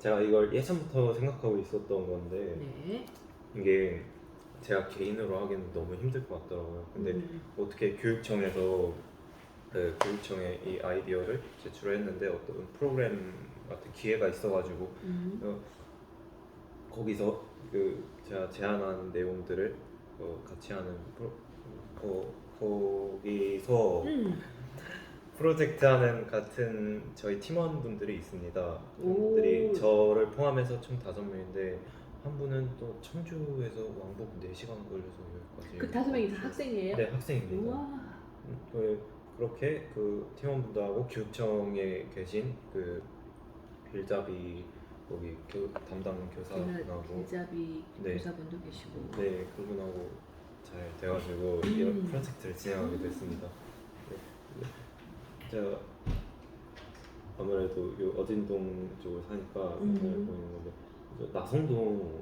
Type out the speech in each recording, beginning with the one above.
제가 이걸 예전부터 생각하고 있었던 건데 네. 이게 제가 개인으로 하기는 너무 힘들 것 같더라고요. 근데 어떻게 교육청에서 교육청에 이 아이디어를 제출했는데 어떤 프로그램 같은 기회가 있어가지고 어, 거기서 제가 제안한 내용들을 같이 하는 거기서 프로젝트 하는 같은 저희 팀원분들이 있습니다. 팀원들이 저를 포함해서 총 5명인데 한 분은 또 청주에서 왕복 4시간 걸려서 여기까지. 그 5명이 다 학생이에요? 네, 학생입니다. 우와. 그렇게 그 팀원분들하고 교육청에 계신 그 빌잡이 거기 담당 교사분하고 빌잡이 네. 교사분도 계시고. 네, 그분하고 잘 돼가지고 이런 프로젝트를 진행하게 됐습니다. 네. 제가 아무래도 요 어진동 쪽을 사니까 잘 보이는 건데 나성동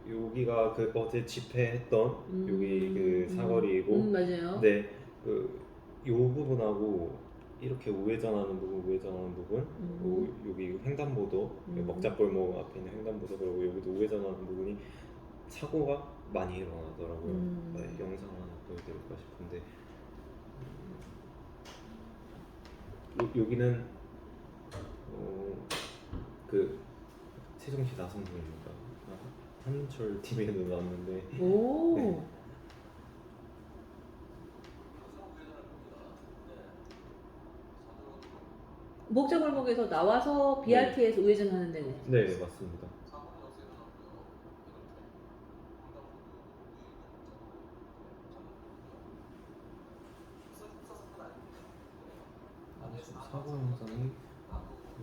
여기가 그 어제 집회했던 여기 그 사거리이고 맞아요. 네, 요 부분하고 이렇게 우회전하는 부분 여기 횡단보도 먹자골목 앞에 있는 횡단보도 그리고 여기도 우회전하는 부분이 사고가 많이 일어나더라고요. 네, 영상 하나 보여드릴까 싶은데 여기는 그 세종시 나성동입니다. 한철 TV에도 나왔는데 오. 네. 목자골목에서 나와서 BRT에서 우회전하는 데네. 네, 맞습니다. 사고 영상이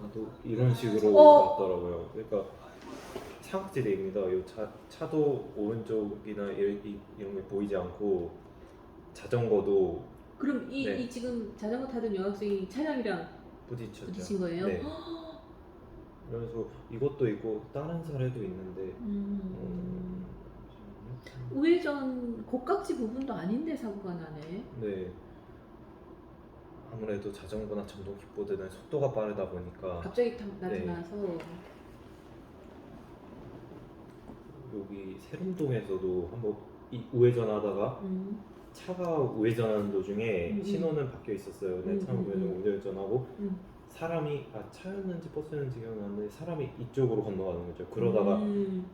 나도 이런 식으로 났더라고요. 그러니까 사각지대입니다. 이 차도 오른쪽이나 이런 게 보이지 않고 자전거도 그럼 네. 이 지금 자전거 타던 여학생이 차량이랑 부딪혔죠. 부딪힌 거예요? 네. 그래서 이것도 있고 다른 사례도 있는데 우회전 곡각지 부분도 아닌데 사고가 나네. 네. 아무래도 자전거나 전동 킥보드는 속도가 빠르다 보니까 갑자기 네. 나타나서 여기 세림동에서도 한번 우회전하다가 차가 우회전하는 도중에 신호는 바뀌어 있었어요. 근데 차가 우회전하고 사람이 차였는지 버스였는지 기억이 안 나는데 사람이 이쪽으로 건너가는 거죠. 그러다가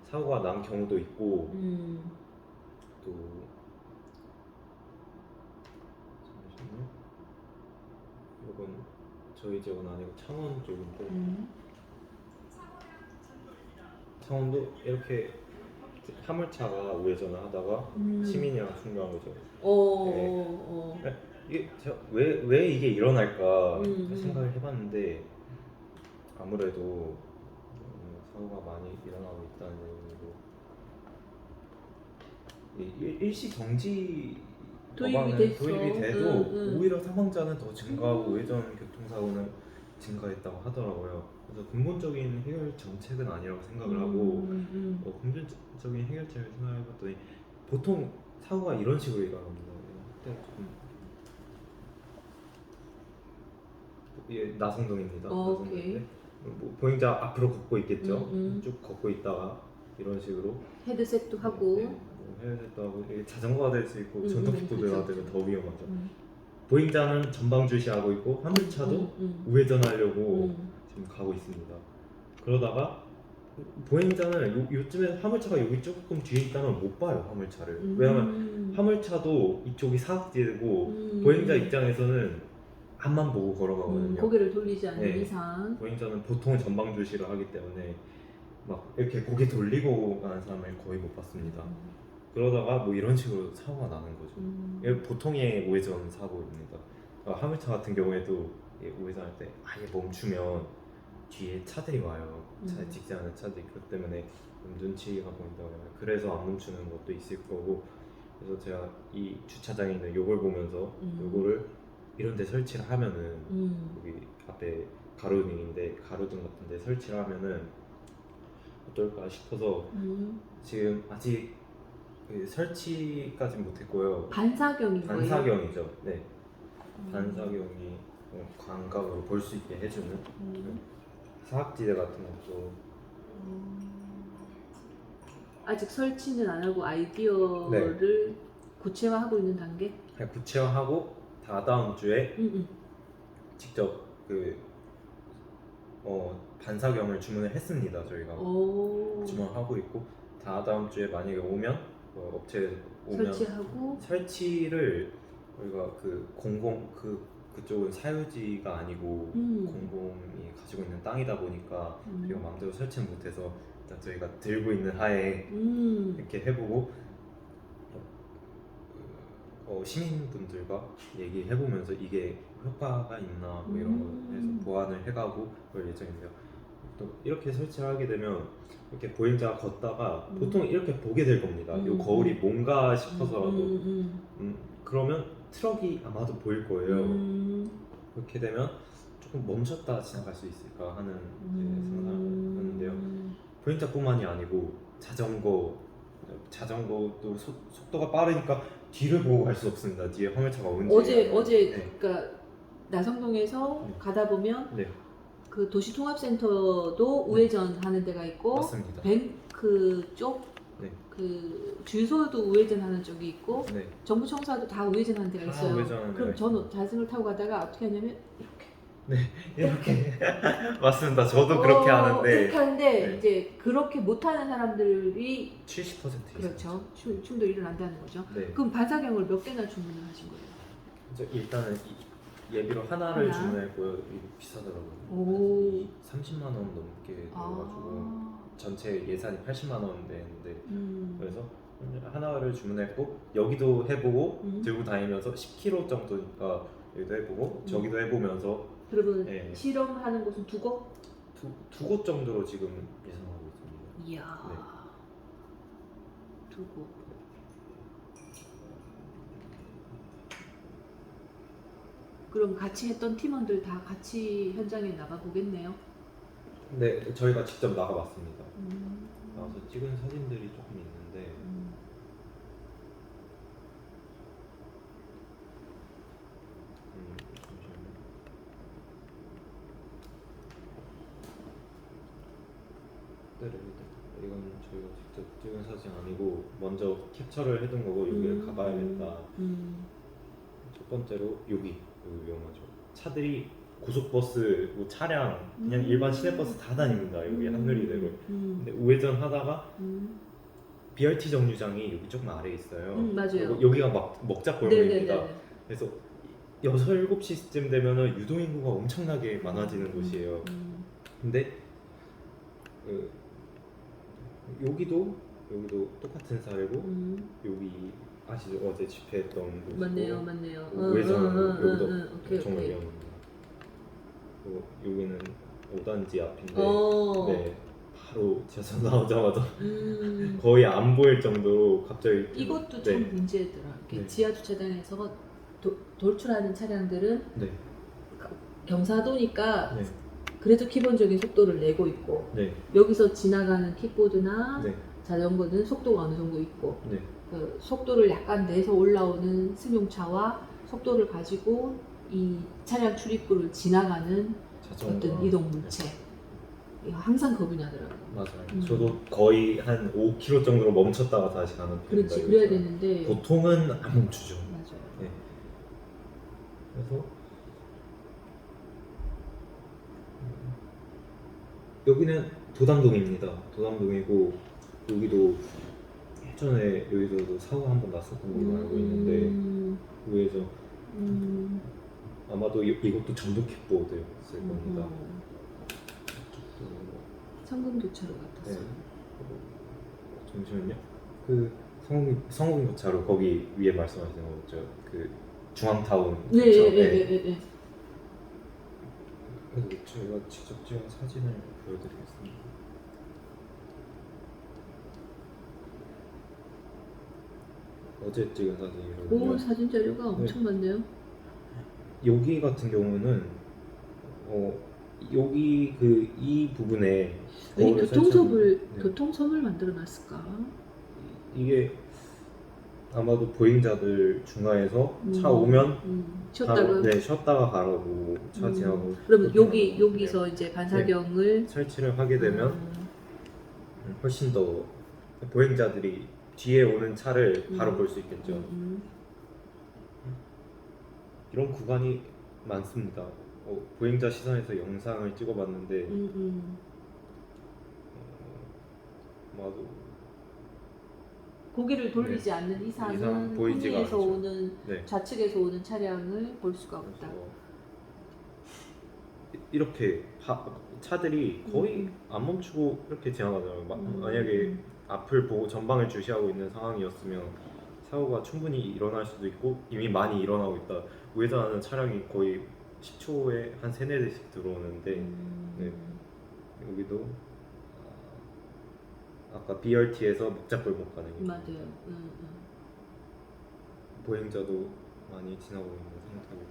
사고가 난 경우도 있고 또 잠시만요. 이건 저희 지역은 아니고 창원 쪽인데 창원도 이렇게 화물차가 우회전을 하다가 시민이랑 충돌한 거죠. 네. 이게 왜 이게 일어날까 생각을 해봤는데 아무래도 사고가 많이 일어나고 있다는 얘기고 일시 정지 도입이 도입이 돼도 오히려 사망자는 더 증가하고 우회전 교통사고는 증가했다고 하더라고요. 그래서 근본적인 해결 정책은 아니라고 생각을 하고 근본적인 해결책을 생각해봤더니 보통 사고가 이런 식으로 일어납니다. 예, 나성동입니다. 나성동인데 보행자 앞으로 걷고 있겠죠. 쭉 걷고 있다가 이런 식으로 헤드셋도 하고 헤드셋도 하고 자전거가 될 수 있고 전동킥보드가 되면 더 위험하죠. 보행자는 전방 주시하고 있고 화물차도 우회전하려고 지금 가고 있습니다. 그러다가 보행자는 요즘에 화물차가 여기 조금 뒤에 있다면 못 봐요. 화물차를. 왜냐면 화물차도 이쪽이 사각지대고 보행자 입장에서는 앞만 보고 걸어가거든요. 고개를 돌리지 않는 이상 보행자는 보통 전방 주시를 하기 때문에 막 이렇게 고개 돌리고 가는 사람을 거의 못 봤습니다. 그러다가 뭐 이런 식으로 사고가 나는 거죠. 이게 보통의 우회전 사고입니다. 화물차 같은 경우에도 우회전할 때 아예 멈추면 뒤에 차들이 와요. 차에 직진하는 차들이. 그렇기 때문에 눈치가 보인다고 해요. 그래서 안 멈추는 것도 있을 거고. 그래서 제가 이 주차장에 있는 요걸 보면서 요거를 이런 데 설치를 하면은 여기 앞에 가로등인데 가로등 같은 데 설치를 하면은 어떨까 싶어서 지금 아직 설치까지 못했고요. 반사경인 거예요? 반사경이죠. 네. 반사경이 광각으로 볼 수 있게 해주는 사각지대 같은 것도 아직 설치는 안 하고 아이디어를 구체화하고 있는 단계? 그냥 구체화하고 다다음 주에 응. 직접 반사경을 주문을 했습니다. 저희가 오. 주문을 하고 있고 다다음 주에 만약에 오면 업체에 오면 설치하고 설치를 저희가 그쪽은 사유지가 아니고 공공이 가지고 있는 땅이다 보니까 저희가 마음대로 설치는 못해서 일단 저희가 들고 있는 하에 이렇게 해보고 시민분들과 얘기해보면서 이게 효과가 있나 뭐 이런 거 해서 보완을 해가고 그럴 예정인데요. 또 이렇게 설치를 하게 되면 이렇게 보행자가 걷다가 보통 이렇게 보게 될 겁니다. 이 거울이 뭔가 싶어서라도 그러면 트럭이 아마도 보일 거예요. 그렇게 되면 조금 멈췄다 지나갈 수 있을까 하는 생각을 하는데요. 보행자뿐만이 아니고 자전거도 속도가 빠르니까 뒤를 보고 갈 수 없습니다. 뒤에 화물차가 오는지. 어제 그러니까 나성동에서 네. 가다 보면 네, 그 도시통합센터도 우회전 하는 데가 있고 맞습니다. 뱅크 쪽 네. 그 주유소도 우회전 하는 쪽이 있고 네, 정부청사도 다 우회전 하는 데가 다 있어요. 우회전하는 그럼 데가 저는 자전거를 타고 가다가 어떻게 하냐면 이렇게 맞습니다. 저도 그렇게 하는데 이렇게 하는데 네. 이제 그렇게 못하는 사람들이 70% 이상. 그렇죠. 충돌 일어난다는 거죠. 네. 그럼 반사경을 몇 개나 주문을 하신 거예요? 일단은 예비로 하나를 하나? 주문했고요. 이거 비싸더라고요. 오. 30만 원 넘게 들어가지고 전체 예산이 80만 원 되는데 그래서 하나를 주문했고 여기도 해보고 들고 다니면서 10km 정도니까 여기도 해보고 저기도 해보면서 그러면 네. 실험하는 곳은 두 곳? 두 곳 정도로 지금 예상하고 있습니다. 이야. 네. 두 곳. 그럼 같이 했던 팀원들 다 같이 현장에 나가 보겠네요. 네, 저희가 직접 나가봤습니다. 나가서 찍은 사진들이 조금 있는데 잠시만요. 이건 저희가 직접 찍은 사진 아니고 먼저 캡처를 해둔 거고 여기를 가봐야겠다. 첫 번째로 여기 위험하죠. 차들이 고속버스, 뭐 차량, 그냥 일반 시내버스 다 다닙니다. 여기 한누리대로. 근데 우회전 하다가 BRT 정류장이 여기 조금 아래에 있어요. 맞아요. 여기가 막 먹자골목입니다. 네네네. 그래서 6, 7시쯤 되면은 유동인구가 엄청나게 많아지는 곳이에요. 근데 여기도 똑같은 사례고 여기 아시죠? 어제 집회했던 곳이고 맞네요. 우회전 여기도 오케이. 정말 위험합니다. 그리고 여기는 5단지 앞인데 네, 바로 지하철 나오자마자 거의 안 보일 정도로 갑자기 이것도 네. 참 문제더라. 네. 지하 주차장에서 돌출하는 차량들은 네. 경사도니까 네. 그래도 기본적인 속도를 내고 있고 네. 여기서 지나가는 킥보드나 네. 자전거는 속도가 어느 정도 있고 네. 그 속도를 약간 내서 올라오는 승용차와 속도를 가지고 이 차량 출입구를 지나가는 자전거. 어떤 이동 물체 이거 항상 겁이 나더라고요. 맞아요. 저도 거의 한 5km 정도로 멈췄다가 다시 가는 편입니다. 그렇지 그래야 여기서. 되는데 보통은 안 멈추죠. 맞아요. 네. 그래서 여기는 도담동입니다. 도담동이고 여기도 예전에 여기서도 사고 한 번 났었던 걸로 알고 있는데 위에서 아마도 이것도 전동 킥보드였을 겁니다. 성금교차로 같았어요. 네. 잠시만요. 그 성공교차로 거기 위에 말씀하시는 거죠? 그 중앙타운. 네. 그래서 저희가 직접 찍은 사진을 보여드리겠습니다. 어제 찍은 사진이거든요. 오 사진 자료가 엄청 많네요. 여기 같은 경우는 여기 이 부분에 왜 거울을 교통섭을 설치하는- 네. 교통섬을 만들어 놨을까? 이게 아마도 보행자들 중간에서 차 오면 쉬었다가 바로, 쉬었다가 가라고 차 지나고 그러면 그렇게 하는 여기서 이제 반사경을 설치를 하게 되면 훨씬 더 보행자들이 뒤에 오는 차를 바로 볼 수 있겠죠. 이런 구간이 많습니다. 보행자 시선에서 영상을 찍어봤는데 아마도 고개를 돌리지 않는 이상 이상은 보이지가 후미에서 않죠. 오는 네. 좌측에서 오는 차량을 볼 수가 없다. 그래서 이렇게 차들이 거의 안 멈추고 이렇게 지나가잖아요. 만약에 앞을 보고 전방을 주시하고 있는 상황이었으면 사고가 충분히 일어날 수도 있고 이미 많이 일어나고 있다. 우회전하는 차량이 거의 10초에 한 3, 4대씩 들어오는데 네. 여기도 아까 BRT에서 목작골목 가는 맞아요. 보행자도 많이 지나고 있는 상태고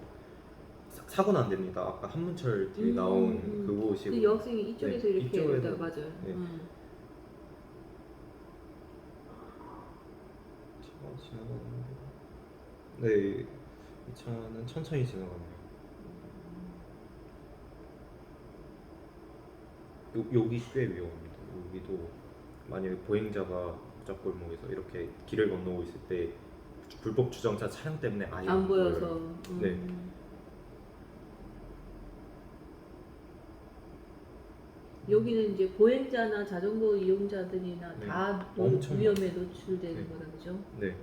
사고는 안 됩니다. 아까 한문철 뒤에 나온 그곳이 그 여학생이 이쪽에서 네, 이렇게 이쪽에서, 오다가 맞아요. 네. 차가 지나가는데 네, 이 차는 천천히 지나가네요. 여기 꽤 위험합니다. 여기도 만약에 보행자가 목작골목에서 이렇게 길을 건너고 있을 때 불법 주정차 차량 때문에 아예 안 보여서. 보여요. 네. 여기는 이제 보행자나 자전거 이용자들이나 네. 다 엄청 위험에 노출되는 네. 거다, 그죠? 네.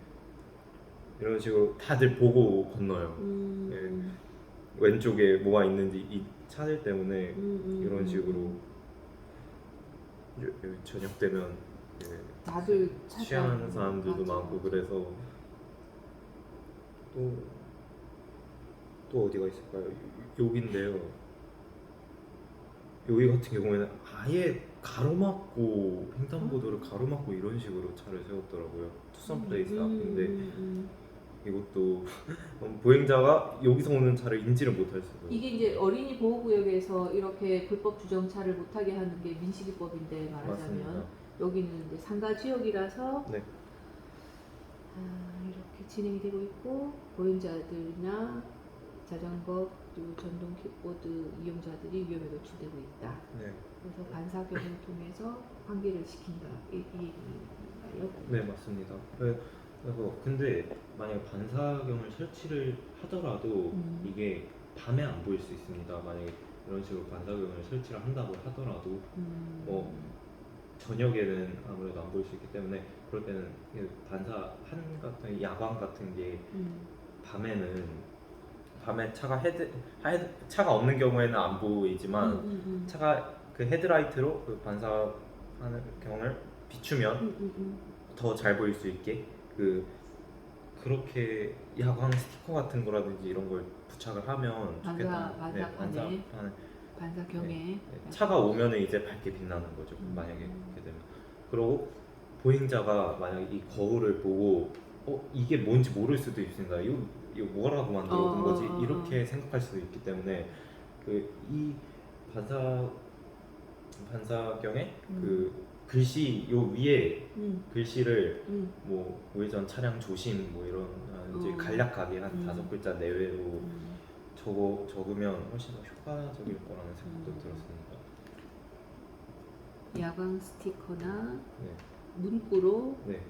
이런 식으로 다들 보고 건너요. 네. 왼쪽에 뭐가 있는지 이 차들 때문에 이런 식으로 저녁 되면 다들 취하는 사람들도 많고 그래서 또 어디가 있을까요? 여기인데요. 여기 같은 경우에는 아예 가로막고 횡단보도를 가로막고 이런 식으로 차를 세웠더라고요. 투썸 플레이스 앞인데 이것도 보행자가 여기서 오는 차를 인지를 못할 수도. 이게 이제 어린이 보호구역에서 이렇게 불법 주정차를 못하게 하는 게 민식이법인데 말하자면 맞습니다. 여기는 이제 상가 지역이라서 네. 이렇게 진행이 되고 있고 보행자들이나 자전거 그리고 전동 킥보드 이용자들이 위험에 노출되고 있다. 네. 그래서 반사경을 통해서 환기를 시킨다. 이 얘기인가요? 네, 맞습니다. 그래서 근데 만약 반사경을 설치를 하더라도 이게 밤에 안 보일 수 있습니다. 만약에 이런 식으로 반사경을 설치를 한다고 하더라도 뭐 저녁에는 아무래도 안 보일 수 있기 때문에 그럴 때는 반사판 같은 야광 같은 게 밤에 차가 없는 경우에는 안 보이지만 차가 그 헤드라이트로 그 반사하는 경을 비추면 더 잘 보일 수 있게 그렇게 야광 스티커 같은 거라든지 이런 걸 부착을 하면 좋겠다. 반사경에 네. 차가 오면은 이제 밝게 빛나는 거죠. 만약에 그렇게 되면. 그리고 보행자가 만약에 이 거울을 보고 이게 뭔지 모를 수도 있습니다. 이거 뭐라고 만들어 놓은 거지? 이렇게 생각할 수도 있기 때문에 이 반사경에 그 글씨 요 위에 글씨를 뭐 우회전 차량 조심 뭐 이런 이제 간략하게 한 5글자 내외로 적으면 훨씬 더 효과적일 거라는 생각도 들었습니다. 야광 스티커나 네. 문구로 네.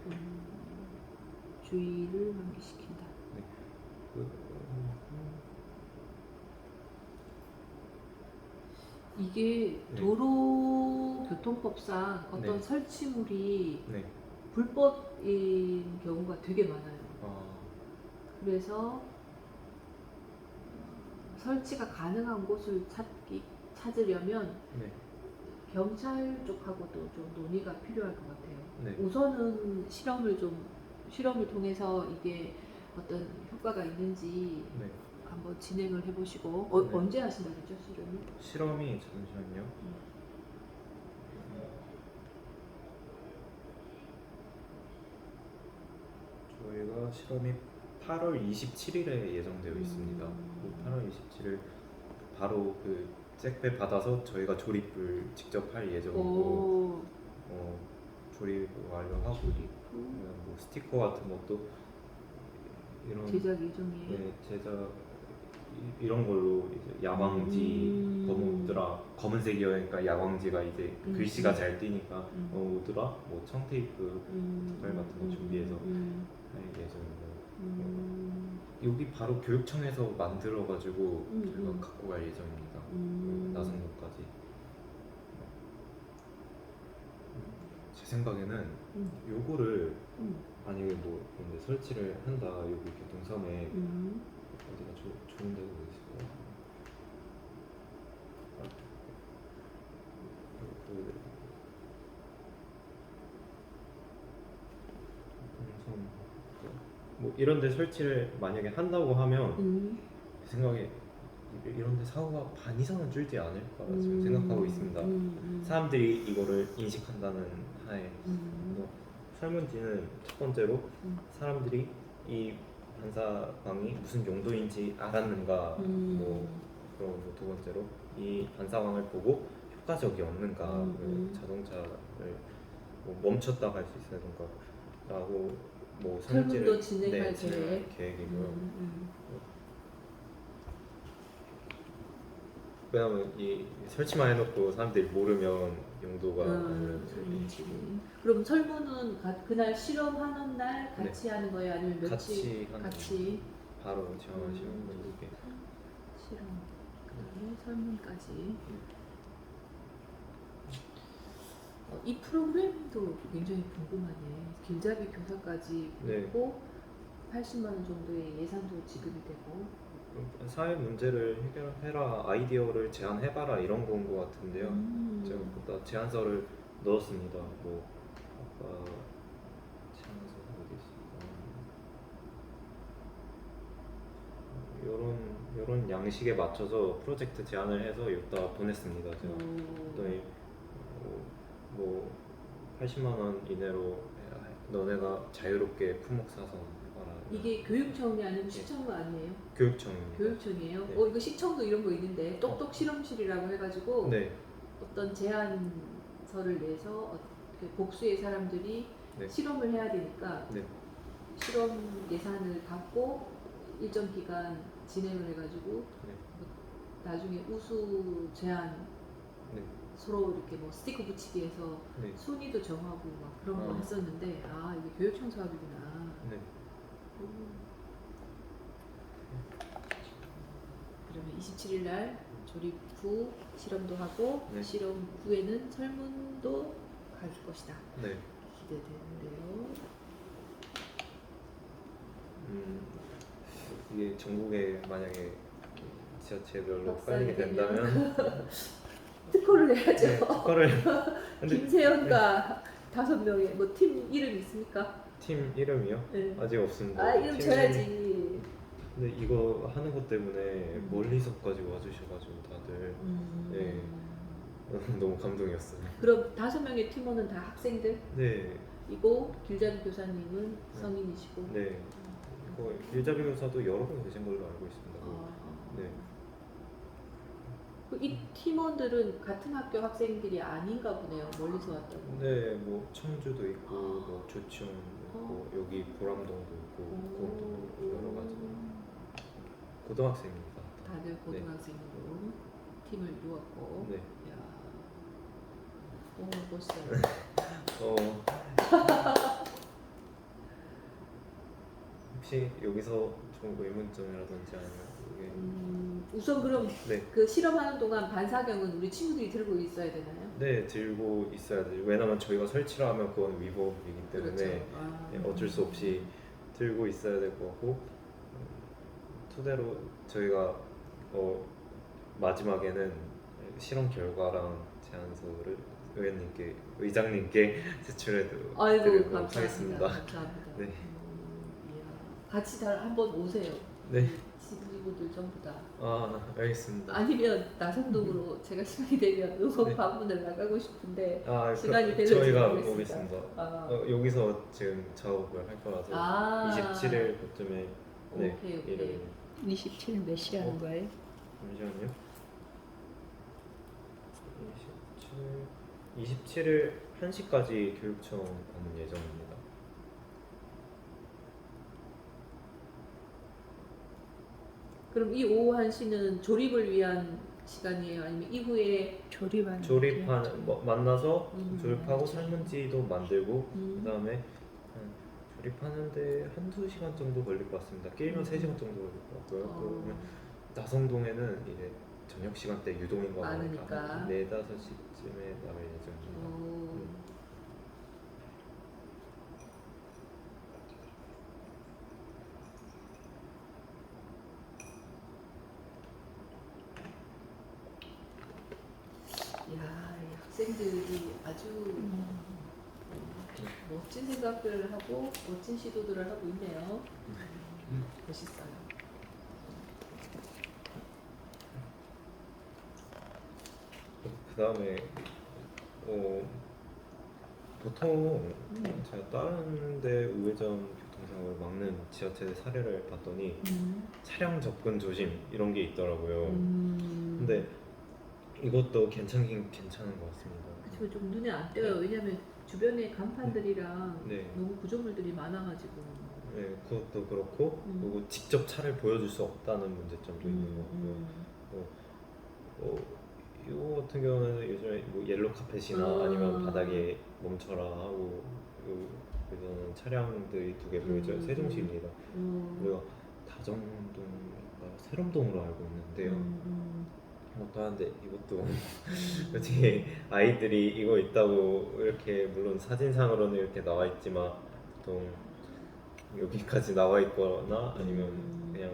주의를 환기시킨다. 네. 이게 네. 도로교통법상 어떤 네. 설치물이 네. 불법인 경우가 되게 많아요. 그래서 설치가 가능한 곳을 찾으려면 네. 경찰 쪽하고도 좀 논의가 필요할 것 같아요. 네. 우선은 실험을 통해서 이게 어떤 효과가 있는지 네. 한번 진행을 해보시고 네. 언제 하신다고 했죠, 실험을? 실험이 잠시만요. 저희가 실험이 8월 27일에 예정되어 있습니다. 8월 27일 바로 그 잭배 받아서 저희가 조립을 직접 할 예정이고 조립 완료하고 뭐 스티커 같은 것도 이런 제작 예정이에요. 네, 제작 이런 걸로 이제 야광지 검은색이니까 야광지가 이제 글씨가 잘 띄니까 우드라 뭐 청테이프 깃발 같은 거 준비해서 할 예정입니다. 여기 바로 교육청에서 만들어가지고 저희가 갖고 갈 예정입니다. 나성동까지. 제 생각에는 요거를 만약에 뭐 근데 설치를 한다 여기 교통섬에 어디가 좋은 데가 있을까요? 교통섬 뭐 이런 데 설치를 만약에 한다고 하면 제 생각에 이런 데 사고가 반 이상은 줄지 않을까 지금 생각하고 있습니다. 사람들이 이거를 인식한다는 하에 설문지는 첫 번째로 사람들이 이 반사광이 무슨 용도인지 알았는가 뭐 그리고 두 번째로 이 반사광을 보고 효과적이었는가 그 자동차를 뭐 멈췄다 갈 수 있었는가 라고 뭐 설문도 진행할 계획이고요. 왜냐면 이 설치만 해놓고 사람들이 모르면 용도가 그럼 설문은 그날 실험하는 날 같이 하는 거예요? 아니면 같이 바로 실험 그다음에 설문까지. 이 프로그램도 굉장히 궁금하네. 길잡이 교사까지 있고 80만 원 정도의 예산도 지급이 되고 사회 문제를 해결해라 아이디어를 제안해봐라 이런 건 것 같은데요. 제가 보다 제안서를 넣었습니다. 뭐 아까 제안서 어디 있을까? 이런 양식에 맞춰서 프로젝트 제안을 해서 여기다 보냈습니다. 제가 그랬더니 뭐 80만 원 이내로 너네가 자유롭게 품목 사서 해봐라. 이게 교육청이 아니면 시청 아니에요? 교육청입니다. 교육청이에요? 네. 이거 시청도 이런 거 있는데 똑똑 실험실이라고 해가지고 어떤 제안서를 내서 복수의 사람들이 실험을 해야 되니까 실험 예산을 받고 일정 기간 진행을 해가지고 나중에 우수 제안 서로 이렇게 뭐 스티커 붙이기해서 순위도 정하고 막 그런 거 했었는데 이게 교육청 사업이구나. 그러면 27일 날 조립 후 실험도 하고 실험 후에는 설문도 갈 것이다. 기대되는데요. 이게 전국에 만약에 지자체별로 깔리게 된다면 특허를 해야죠. 특허를 김세현과 5명의 뭐 팀 이름 있습니까? 팀 이름이요? 네. 아직 없습니다. 이름 줘야지. 근데 이거 하는 것 때문에 멀리서까지 와주셔가지고 다들 너무 감동이었어요. 그럼 5명의 팀원은 다 학생들? 네. 이고 길잡이 교사님은 성인이시고. 네. 이거 길잡이 교사도 여러 번 계신 걸로 알고 있습니다. 네. 이 팀원들은 같은 학교 학생들이 아닌가 보네요. 멀리서 왔다고. 네, 뭐 청주도 있고, 뭐 조치원도 있고, 여기 보람동도 있고, 공동도 있고 여러 가지 고등학생입니다. 다들 고등학생으로 팀을 이루었고. 야, 멋있어요. 혹시 여기서 좀 의문점이라든지 아니면 우선 그럼 그 실험하는 동안 반사경은 우리 친구들이 들고 있어야 되나요? 네, 들고 있어야 돼요. 왜냐면 저희가 설치를 하면 그건 위법이기 때문에 어쩔 수 없이 들고 있어야 될 것 같고 토대로 저희가 마지막에는 실험 결과랑 제안서를 의장님께 제출해 드리도록 하겠습니다. 감사합니다. 네. 같이 한번 오세요. 네. 친구들 전부 다. 알겠습니다. 아니면 나성동으로 제가 시간이 되면 응원 방문을 나가고 싶은데 시간이 되는지 저희가 모르겠습니다. 오겠습니다. 여기서 지금 작업을 할 거라서 27일 그쯤에 오케이. 27일 몇 시 하는 거예요? 잠시만요. 27일 1시까지 교육청 가는 예정입니다. 그럼 이 오후 1시는 조립을 위한 시간이에요? 아니면 이후에 조립하는 뭐 만나서 조립하고 그렇죠. 설문지도 만들고 그다음에 조립하는데 한두 시간 정도 걸릴 것 같습니다. 게임은 3시간 정도 걸릴 것 같고요. 그러면 나성동에는 이제 저녁 시간대 유동인구가 많으니까. 4, 5시쯤에 나갈 예정입니다. 이야, 이 학생들이 아주 멋진 생각들을 하고 멋진 시도들을 하고 있네요. 멋있어요. 그다음에 보통 제가 다른데 우회전 교통사고를 막는 지하철의 사례를 봤더니 차량 접근 조심 이런 게 있더라고요. 근데 이것도 괜찮은 것 같습니다. 그치만 좀 눈에 안 띄어요. 왜냐면 주변에 간판들이랑 네. 너무 구조물들이 많아가지고. 네, 그것도 그렇고 그리고 직접 차를 보여줄 수 없다는 문제점도 있는 것 같고요. 이거 같은 경우는 요즘에 뭐 옐로 카펫이나 아니면 바닥에 멈춰라 하고 그래서는 차량들이 2개 보여져요. 세종시입니다. 우리가 다정동인가 세롬동으로 알고 있는데요. 이것도 하는데 이것도 솔직히 아이들이 이거 있다고 이렇게 물론 사진상으로는 이렇게 나와 있지만 보통 여기까지 나와 있거나 아니면 그냥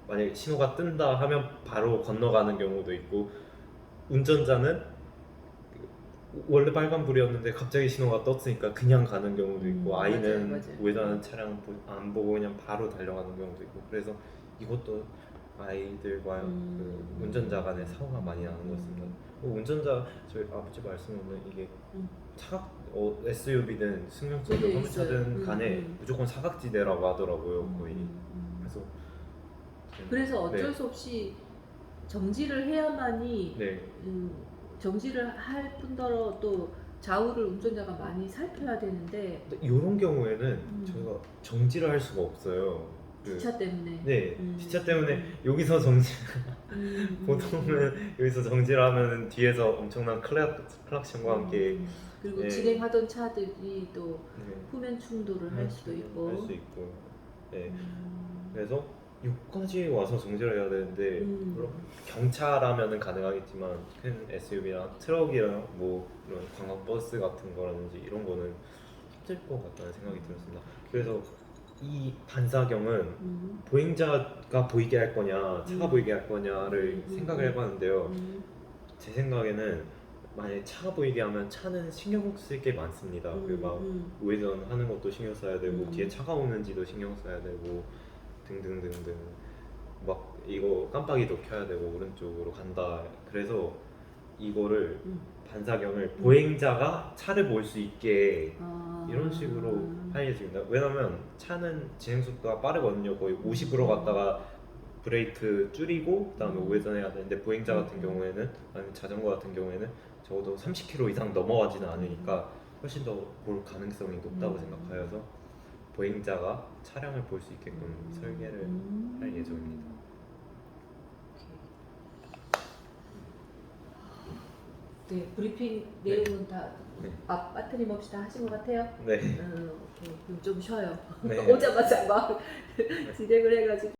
만약에 신호가 뜬다 하면 바로 건너가는 경우도 있고 운전자는 원래 빨간불이었는데 갑자기 신호가 떴으니까 그냥 가는 경우도 있고 아이는 맞아요. 우회전하는 차량 안 보고 그냥 바로 달려가는 경우도 있고 그래서 이것도 아이들과 그 운전자 간의 사고가 많이 나는 것 같습니다. 운전자 저희 아버지 말씀으로는 이게 SUV든 승용차든 화물차든 간에 무조건 사각지대라고 하더라고요 거의. 그래서 어쩔 수 없이 정지를 해야만이 네. 정지를 할 뿐더러 또 좌우를 운전자가 많이 살펴야 되는데 이런 경우에는 저희가 정지를 할 수가 없어요. 기차 때문에. 네, 기차 때문에 여기서 정지. 보통은 여기서 정지를 하면 뒤에서 엄청난 클락션과 함께 그리고 네. 진행하던 차들이 또 후면 충돌을 할 수도 있고. 할 수 있고. 네. 그래서 여기까지 와서 정지를 해야 되는데 물론 경차라면은 가능하겠지만 큰 SUV랑 트럭이랑 뭐 이런 관광버스 같은 거라든지 이런 거는 힘들 것 같다는 생각이 들었습니다. 그래서 이 반사경은 보행자가 보이게 할 거냐 차가 보이게 할 거냐를 생각을 해봤는데요. 제 생각에는 만약에 차가 보이게 하면 차는 신경 쓸 게 많습니다. 막 우회전 하는 것도 신경 써야 되고 뒤에 차가 오는지도 신경 써야 되고 등등등등 막 이거 깜빡이도 켜야 되고 오른쪽으로 간다. 그래서 이거를 반사경을 보행자가 차를 볼 수 있게 이런 식으로 할 예정입니다. 왜냐면 차는 진행 속도가 빠르거든요. 거의 50으로 갔다가 브레이크 줄이고 그다음에 우회전해야 되는데 보행자 같은 경우에는 아니면 자전거 같은 경우에는 적어도 30km 이상 넘어가지는 않으니까 훨씬 더 볼 가능성이 높다고 생각하여서 보행자가 차량을 볼 수 있게끔 설계를 할 예정입니다. 네, 브리핑 내용은 다 빠트림 없이 다 하신 것 같아요? 네. 오케이. 그럼 좀 쉬어요. 네. 오자마자 막 진행을 해가지고